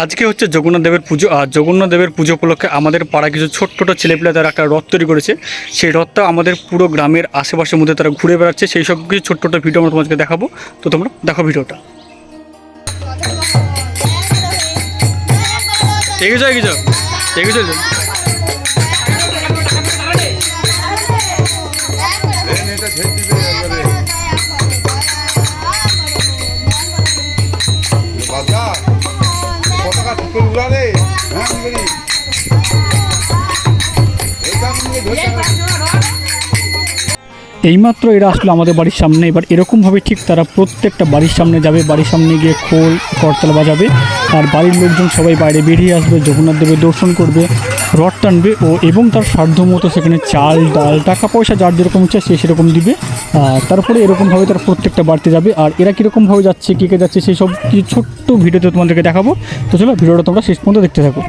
আজকে হচ্ছে জগন্নাথ দেবের পুজো। আর জগন্নাথ দেবের পুজো উপলক্ষে আমাদের পাড়া কিছু ছোট্ট ছোটো ছেলেপিলে তারা একটা রথ তৈরি করেছে। সেই রথটা আমাদের পুরো গ্রামের আশেপাশের মধ্যে তারা ঘুরে বেড়াচ্ছে। সেই সব কিছু ছোট্ট ছোটো ভিডিও আমরা তোমাদেরকে দেখাবো। তো তোমরা দেখো ভিডিওটা। এগিয়ে যাও এইমাত্র এরা আসলো আমাদের বাড়ির সামনে। এবার এরকমভাবে ঠিক তারা প্রত্যেকটা বাড়ির সামনে যাবে, বাড়ির সামনে গিয়ে খোল করতাল বাজাবে, আর বাড়ির লোকজন সবাই বাইরে বেরিয়ে আসবে, জগন্নাথ দেবের দর্শন করবে, রথ টানবে এবং তার সাধ্য মতো সেখানে চাল ডাল টাকা পয়সা যার যেরকম ইচ্ছা সে সেরকম দিবে। তারপরে এরকমভাবে তারা প্রত্যেকটা বাড়িতে যাবে। আর এরা কীরকমভাবে যাচ্ছে, কে কে যাচ্ছে সেই সব কিছু ছোট্ট ভিডিওতে তোমাদেরকে দেখাবো। তো চলো ভিডিওটা তোমরা শেষ পর্যন্ত দেখতে থাকো।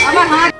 আমার হাত